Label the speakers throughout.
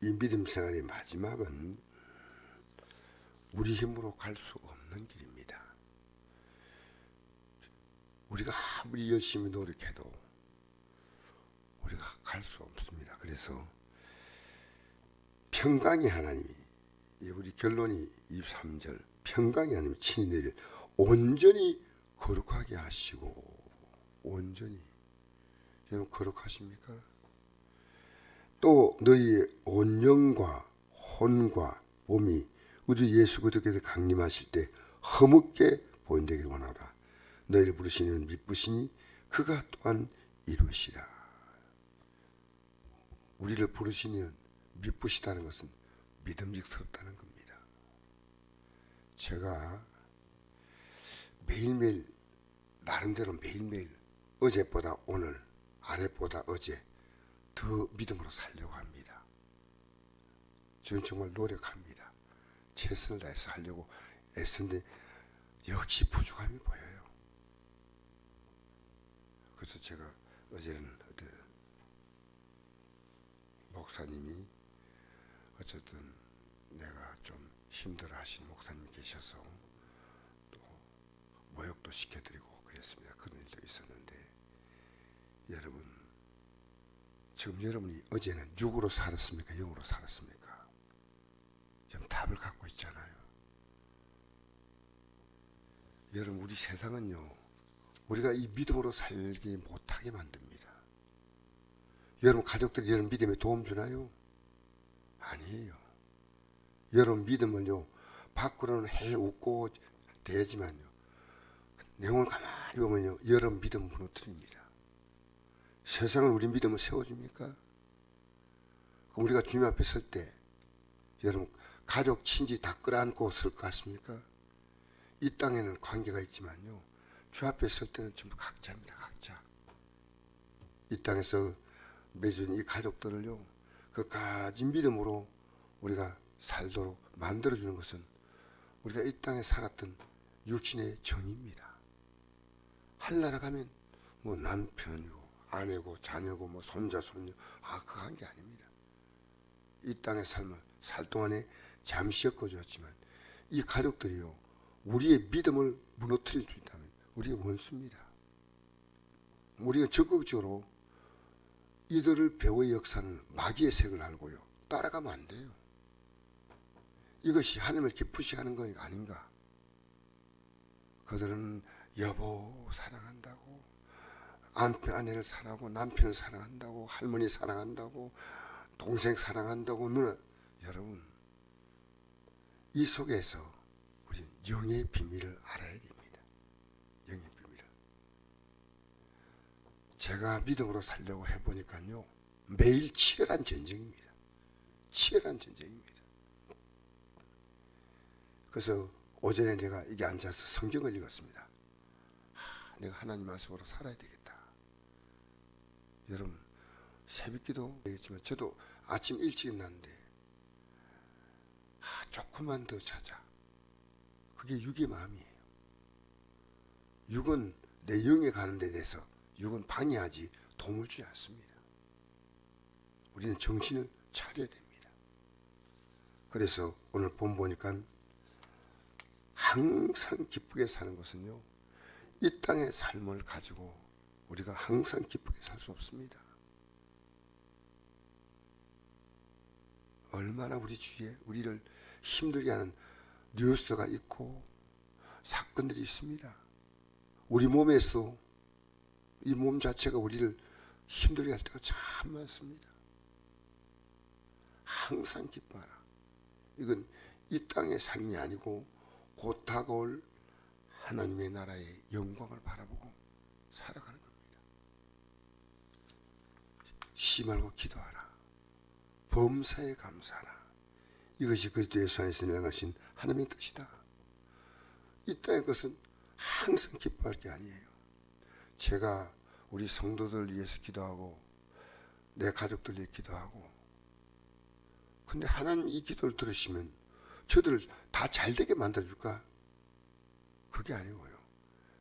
Speaker 1: 이 믿음 생활의 마지막은 우리 힘으로 갈 수 없는 길입니다. 우리가 아무리 열심히 노력해도 우리가 갈 수 없습니다. 그래서 평강의 하나님이, 우리 결론이 23절, 평강의 하나님이 친히 너희를 온전히 거룩하게 하시고, 온전히. 여러분 거룩하십니까? 또 너희의 온 영과 혼과 몸이 우리 예수 그리스도께서 강림하실 때 허물게 보인되기를 원하라. 너희를 부르시는 미쁘시니 그가 또한 이루시라. 우리를 부르시는 미쁘시다는 것은 믿음직스럽다는 겁니다. 제가 매일매일 나름대로 매일매일 어제보다 오늘, 아랫보다 어제 더 믿음으로 살려고 합니다. 저는 정말 노력합니다. 최선을 다해서 하려고 애쓰는데 역시 부족함이 보여요. 그래서 제가 어제는 목사님이 어쨌든 내가 좀 힘들어 하시는 목사님 계셔서 또 모욕도 시켜드리고 그랬습니다. 그런 일도 있었는데, 여러분 지금 여러분이 어제는 육으로 살았습니까? 영으로 살았습니까? 지금 답을 갖고 있잖아요. 여러분 우리 세상은요, 우리가 이 믿음으로 살기 못하게 만듭니다. 여러분 가족들이 여러분 믿음에 도움 주나요? 아니에요. 여러분 믿음을요 밖으로는 해웃고 대지만요, 내용을 가만히 보면요 여러분 믿음 무너뜨립니다. 세상은 우리 믿음을 세워줍니까? 그럼 우리가 주님 앞에 설 때 여러분 가족 친지 다 끌어안고 설 것 같습니까? 이 땅에는 관계가 있지만요 주 앞에 설 때는 전부 각자입니다. 각자. 이 땅에서 맺은 이 가족들을요 그까지 믿음으로 우리가 살도록 만들어주는 것은 우리가 이 땅에 살았던 육신의 정입니다. 한나라 가면 뭐 남편이고 아내고 자녀고 뭐 손자 손녀, 그거 한 게 아닙니다. 이 땅의 삶을 살 동안에 잠시 엮어주었지만 이 가족들이요 우리의 믿음을 무너뜨릴 수 있다면 우리의 원수입니다. 우리가 적극적으로 이들을 배우의 역사는 마귀의 색을 알고요 따라가면 안 돼요. 이것이 하나님을 기쁘시게 하는 건 아닌가? 그들은 여보 사랑한다고, 아내를 사랑하고, 남편을 사랑한다고, 할머니 사랑한다고, 동생 사랑한다고, 누나. 여러분 이 속에서 우리 영의 비밀을 알아야 됩니다. 영의 비밀을. 제가 믿음으로 살려고 해보니까요 매일 치열한 전쟁입니다. 치열한 전쟁입니다. 그래서 오전에 내가 이게 앉아서 성경을 읽었습니다. 내가 하나님 말씀으로 살아야 되겠다. 여러분 새벽기도 되겠지만 저도 아침 일찍 일어났는데 조금만 더 자자. 그게 육의 마음이에요. 육은 내 영에 가는 데 대해서 육은 방해하지 도움을 주지 않습니다. 우리는 정신을 차려야 됩니다. 그래서 오늘 본 보니까 항상 기쁘게 사는 것은요 이 땅의 삶을 가지고 우리가 항상 기쁘게 살 수 없습니다. 얼마나 우리 주위에 우리를 힘들게 하는 뉴스가 있고 사건들이 있습니다. 우리 몸에서 이 몸 자체가 우리를 힘들게 할 때가 참 많습니다. 항상 기뻐하라. 이건 이 땅의 삶이 아니고 곧 다가올 하나님의 나라의 영광을 바라보고 살아가는 겁니다. 쉬지 말고 기도하라. 범사에 감사하라. 이것이 그리스도 예수 안에서 명하신 하나님의 뜻이다. 이 땅의 것은 항상 기뻐할 게 아니에요. 제가 우리 성도들 위해서 기도하고 내 가족들 위해 기도하고, 근데 하나님 이 기도를 들으시면 저들을 다 잘되게 만들어줄까? 그게 아니고요.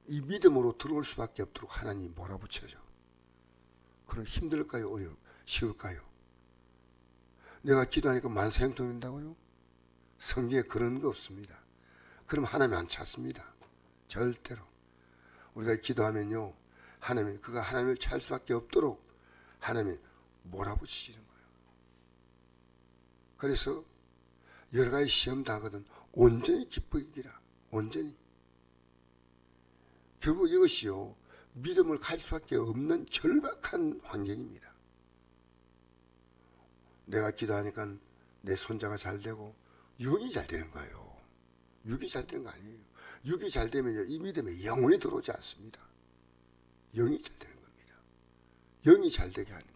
Speaker 1: 이 믿음으로 들어올 수밖에 없도록 하나님이 몰아붙여줘. 그럼 힘들까요? 쉬울까요? 내가 기도하니까 만사형통 된다고요? 성경에 그런 거 없습니다. 그럼 하나님 안 찾습니다. 절대로. 우리가 기도하면요, 하나님, 그가 하나님을 찾을 수밖에 없도록 하나님이 몰아붙이시는 거예요. 그래서 여러 가지 시험 당하거든 온전히 기쁘기라. 온전히. 결국 이것이요, 믿음을 가질 수밖에 없는 절박한 환경입니다. 내가 기도하니까 내 손자가 잘 되고 육이 잘 되는 거예요. 육이 잘 되는 거 아니에요. 육이 잘 되면 이 믿음에 영혼이 들어오지 않습니다. 영이 잘 되는 겁니다. 영이 잘 되게 하는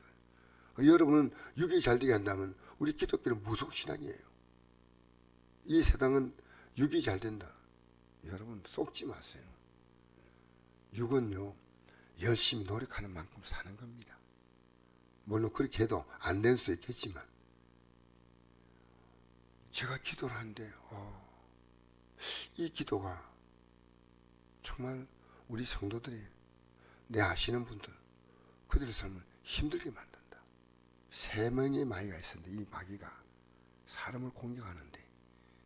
Speaker 1: 거예요. 여러분은 육이 잘 되게 한다면 우리 기독교는 무속신앙이에요. 이 세상은 육이 잘 된다. 여러분 속지 마세요. 육은요, 열심히 노력하는 만큼 사는 겁니다. 물론 그렇게 해도 안 될 수 있겠지만, 제가 기도를 하는데 이 기도가 정말 우리 성도들이, 내 아시는 분들, 그들의 삶을 힘들게 만든다. 3명의 마귀가 있었는데 이 마귀가 사람을 공격하는데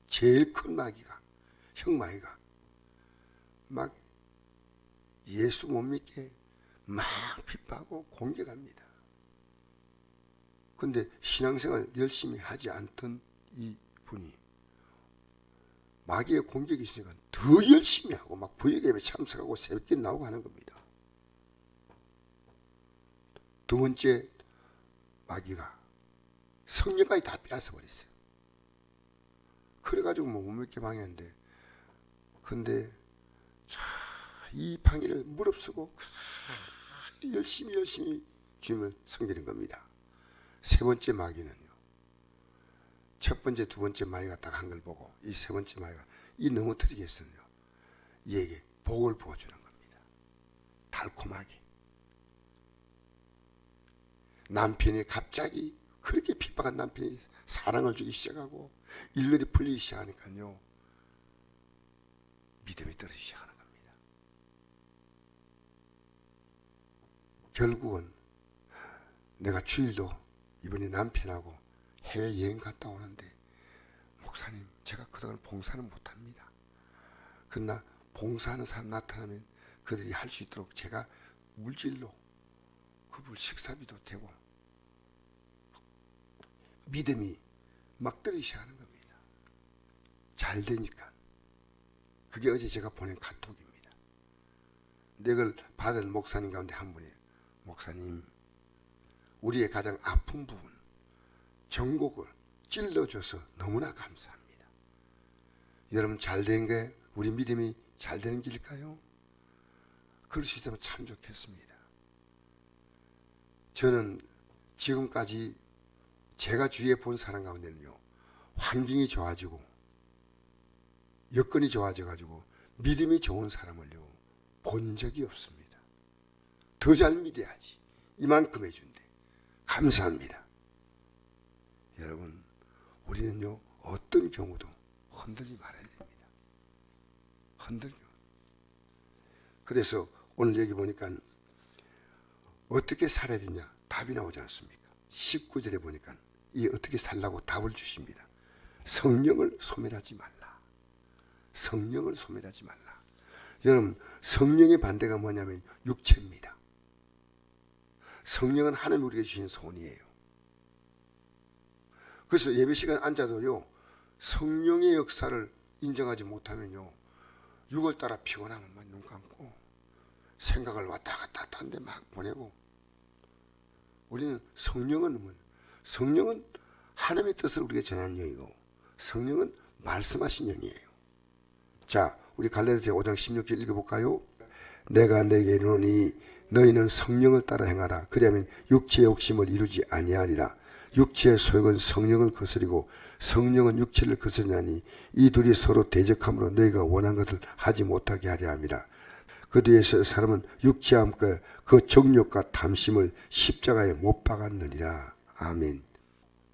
Speaker 1: 제일 큰 마귀가, 형 마귀가 막 예수 못 믿게 막 핍박하고 공격합니다. 근데 신앙생활 열심히 하지 않던 이 분이 마귀의 공격이 있으니까 더 열심히 하고 막 부역예배 참석하고 새벽에 나오고 하는 겁니다. 두 번째 마귀가 성령까지 다 빼앗아 버렸어요. 그래가지고 뭐 못 믿게 방해했는데, 근데 이 방해를 무릅쓰고 열심히 주님을 섬기는 겁니다. 세 번째 마귀는요, 첫 번째, 두 번째 마귀가 딱 한 걸 보고 이 세 번째 마귀가 이 넘어뜨리겠어요. 이에게 복을 부어주는 겁니다. 달콤하게. 남편이 갑자기 그렇게 핍박한 남편이 사랑을 주기 시작하고 일들이 풀리기 시작하니까요, 믿음이 떨어지기 시작하는 겁니다. 결국은 내가 주일도 이번에 남편하고 해외여행 갔다 오는데, 목사님 제가 그동안 봉사는 못합니다. 그러나 봉사하는 사람 나타나면 그들이 할 수 있도록 제가 물질로 그분 식사비도 되고, 믿음이 막 떨어지기 시작하는 겁니다. 잘 되니까. 그게 어제 제가 보낸 카톡입니다. 이걸 받은 목사님 가운데 한 분이, 목사님 우리의 가장 아픈 부분 정곡을 찔러줘서 너무나 감사합니다. 여러분 잘 된 게 우리 믿음이 잘 되는 길일까요? 그럴 수 있다면 참 좋겠습니다. 저는 지금까지 제가 주위에 본 사람 가운데는요, 환경이 좋아지고 여건이 좋아져가지고 믿음이 좋은 사람을요 본 적이 없습니다. 더 잘 믿어야지, 이만큼 해준대. 감사합니다. 여러분, 우리는요 어떤 경우도 흔들지 말아야 됩니다. 흔들죠. 그래서 오늘 여기 보니까 어떻게 살아야 되냐 답이 나오지 않습니까? 19절에 보니까 이 어떻게 살라고 답을 주십니다. 성령을 소멸하지 말라. 성령을 소멸하지 말라. 여러분, 성령의 반대가 뭐냐면 육체입니다. 성령은 하나님 우리에게 주신 손이에요. 그래서 예배 시간에 앉아도요, 성령의 역사를 인정하지 못하면요, 육을 따라 피곤하면 막 눈 감고 생각을 왔다 갔다 딴 데 막 보내고. 우리는 성령은 하나님의 뜻을 우리에게 전하는 영이고, 성령은 말씀하신 영이에요. 자, 우리 갈라디아 5장 16절 읽어볼까요? 내가 내게 이르노니 너희는 성령을 따라 행하라. 그리하면 육체의 욕심을 이루지 아니하리라. 육체의 소욕은 성령을 거스리고 성령은 육체를 거스리나니 이 둘이 서로 대적함으로 너희가 원한 것을 하지 못하게 하려 함이라. 그 뒤에서 사람은 육체함과 그 정욕과 탐심을 십자가에 못 박았느니라. 아멘.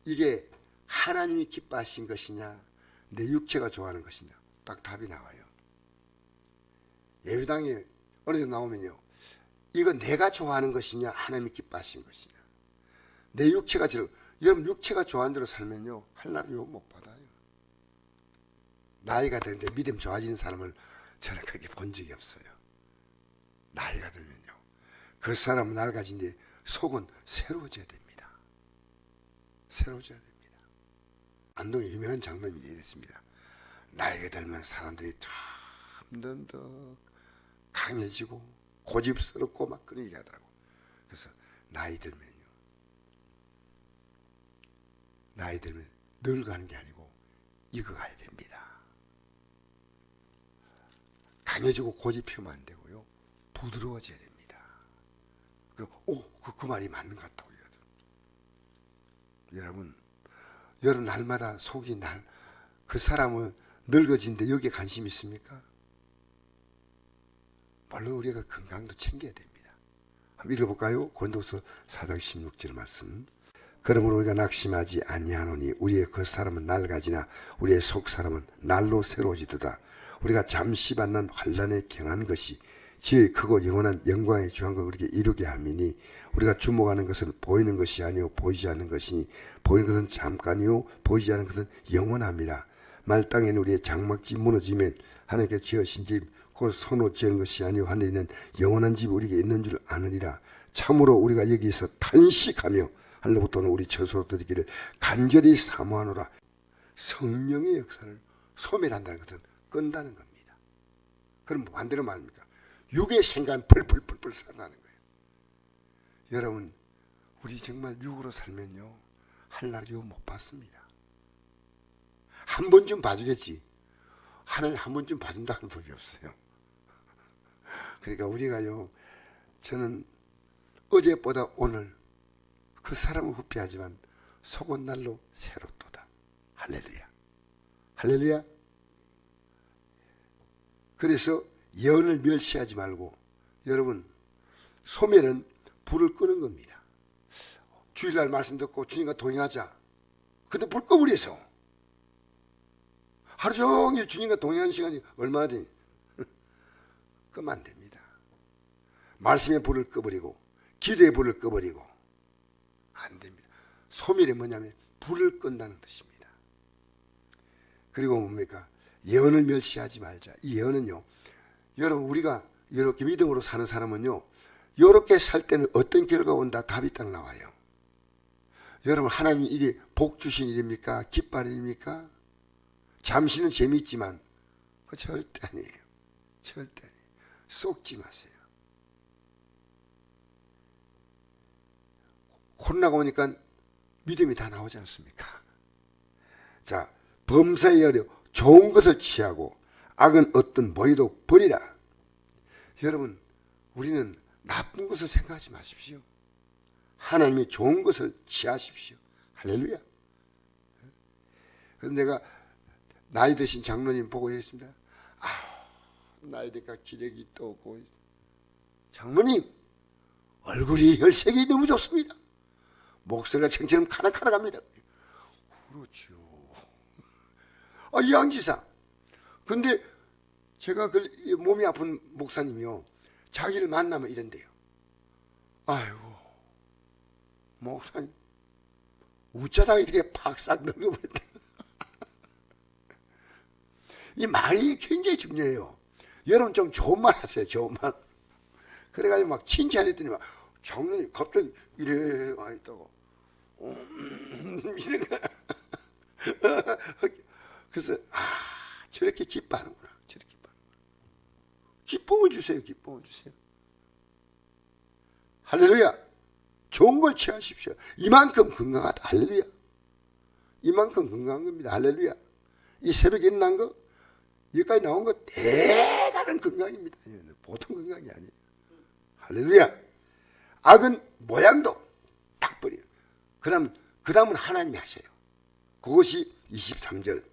Speaker 1: 이게 하나님이 기뻐하신 것이냐, 내 육체가 좋아하는 것이냐, 딱 답이 나와요. 예배당에 어느 정도 나오면요, 이거 내가 좋아하는 것이냐, 하나님이 기뻐하신 것이냐. 내 육체가 여러분 육체가 좋아하는 대로 살면요 하나님 용 못 받아요. 나이가 드는데 믿음 좋아지는 사람을 저는 그렇게 본 적이 없어요. 나이가 들면요 그 사람은 낡아진데 속은 새로워져야 됩니다. 새로워져야 됩니다. 안동의 유명한 장로님이 이랬습니다. 나이가 들면 사람들이 점점 더 강해지고 고집스럽고 막 그런 얘기 하더라고. 그래서 나이 들면 늙어가는 게 아니고 익어가야 됩니다. 강해지고 고집 피우면 안 되고요. 부드러워져야 됩니다. 그 말이 맞는 것 같다고 이러더라고요. 여러분 날마다 속이 그 사람은 늙어진데 여기에 관심 있습니까? 물론 우리가 건강도 챙겨야 됩니다. 한번 읽어볼까요? 고린도서 4장 16절 말씀. 그러므로 우리가 낙심하지 아니하노니 우리의 겉사람은 낡아지나 우리의 속사람은 날로 새로워지도다. 우리가 잠시 받는 환난에 경한 것이 제일 크고 영원한 영광의 주한 것 우리에게 이루게 함이니 우리가 주목하는 것은 보이는 것이 아니요 보이지 않는 것이니 보이는 것은 잠깐이요 보이지 않는 것은 영원함이라. 말 땅에는 우리의 장막지 무너지면 하나님께 지으신 집 곧 손으로 지은 것이 아니요 하늘에 있는 영원한 집이 우리에게 있는 줄 아느니라. 참으로 우리가 여기서 탄식하며 하늘로부터는 우리 처소로들이기를 간절히 사모하노라. 성령의 역사를 소멸한다는 것은 끈다는 겁니다. 그럼 반대로 말입니까? 육의 생각은 펄펄펄펄 살아나는 거예요. 여러분 우리 정말 육으로 살면요 하늘나라 유 못 받습니다. 한 번쯤 봐주겠지. 하나님 한 번쯤 봐준다는 법이 없어요. 그러니까 우리가요 저는 어제보다 오늘 그 사람은 후피하지만 속은 날로 새롭도다. 할렐루야. 할렐루야. 그래서 예언을 멸시하지 말고 여러분 소멸은 불을 끄는 겁니다. 주일날 말씀 듣고 주님과 동행하자. 근데 불 꺼버려서 하루 종일 주님과 동행하는 시간이 얼마나 되니? 끄면 안 됩니다. 말씀의 불을 꺼버리고 기도의 불을 꺼버리고 안 됩니다. 소멸이 뭐냐면 불을 끈다는 뜻입니다. 그리고 뭡니까? 예언을 멸시하지 말자. 이 예언은요 여러분 우리가 이렇게 믿음으로 사는 사람은요 이렇게 살 때는 어떤 결과가 온다 답이 딱 나와요. 여러분 하나님이 이게 복 주신 일입니까? 기뻐하는 일입니까? 잠시는 재미있지만 그 절대 아니에요. 절대 아니에요. 속지 마세요. 코로나가 오니까 믿음이 다 나오지 않습니까? 자, 범사에 여려 좋은 것을 취하고 악은 어떤 모이도 버리라. 여러분 우리는 나쁜 것을 생각하지 마십시오. 하나님이 좋은 것을 취하십시오. 할렐루야. 그래서 내가 나이 드신 장로님 보고 있습니다. 나이 드니까 기력이 또 없고 장모님 얼굴이 혈색이 너무 좋습니다. 목소리가 청처럼 카락카락합니다. 그렇죠. 이양지사. 근데 제가 그 몸이 아픈 목사님이요 자기를 만나면 이런대요. 아이고 목사님 웃자다가 이렇게 박살 넘겨버렸다. 이 말이 굉장히 중요해요. 여러분 좀 좋은 말 하세요. 좋은 말. 그래가지고 막 칭찬했더니 막 장로님 갑자기 이래 와 있다고 이런 거. 그래서 저렇게 기뻐하는구나. 저렇게 기뻐하는구나. 기쁨을 주세요. 기쁨을 주세요. 할렐루야. 좋은 걸 취하십시오. 이만큼 건강하다. 할렐루야. 이만큼 건강한 겁니다. 할렐루야. 이 새벽에 일어난 거 여기까지 나온 거 대단한 건강입니다. 보통 건강이 아니에요. 할렐루야. 악은 모양도 딱 버려요. 그럼 그 다음은 하나님이 하셔요. 그것이 23절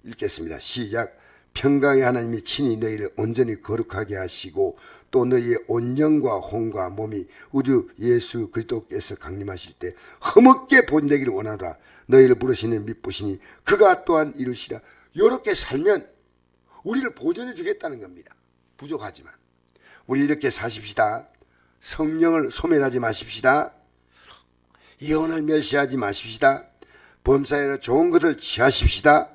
Speaker 1: 읽겠습니다. 시작. 평강의 하나님이 친히 너희를 온전히 거룩하게 하시고 또 너희의 온 영과 혼과 몸이 우주 예수 그리스도께서 강림하실 때 흠없게 본되기를 원하노라. 너희를 부르시는 믿부시니 그가 또한 이루시라. 이렇게 살면 우리를 보존해 주겠다는 겁니다. 부족하지만 우리 이렇게 사십시다. 성령을 소멸하지 마십시다. 예언을 멸시하지 마십시다. 범사에 좋은 것을 취하십시다.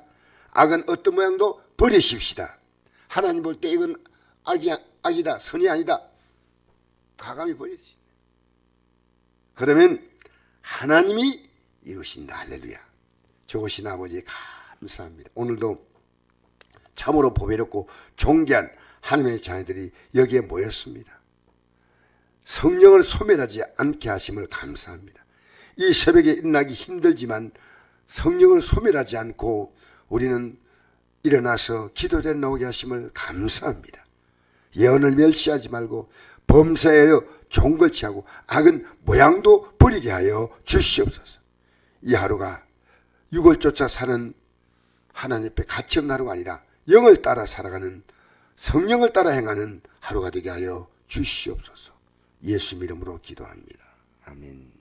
Speaker 1: 악은 어떤 모양도 버리십시다. 하나님 볼 때 이건 악이다, 선이 아니다, 과감히 버리지. 그러면 하나님이 이루신다. 할렐루야. 좋으신 아버지 감사합니다. 오늘도 참으로 보배롭고 존귀한 하나님의 자녀들이 여기에 모였습니다. 성령을 소멸하지 않게 하심을 감사합니다. 이 새벽에 일어나기 힘들지만 성령을 소멸하지 않고 우리는 일어나서 기도에 나오게 하심을 감사합니다. 예언을 멸시하지 말고 범사에 좋은 걸 취하고 악은 모양도 버리게 하여 주시옵소서. 이 하루가 육을 쫓아 사는 하나님 앞에 가치 없는 하루가 아니라 영을 따라 살아가는, 성령을 따라 행하는 하루가 되게 하여 주시옵소서. 예수 이름으로 기도합니다. 아멘.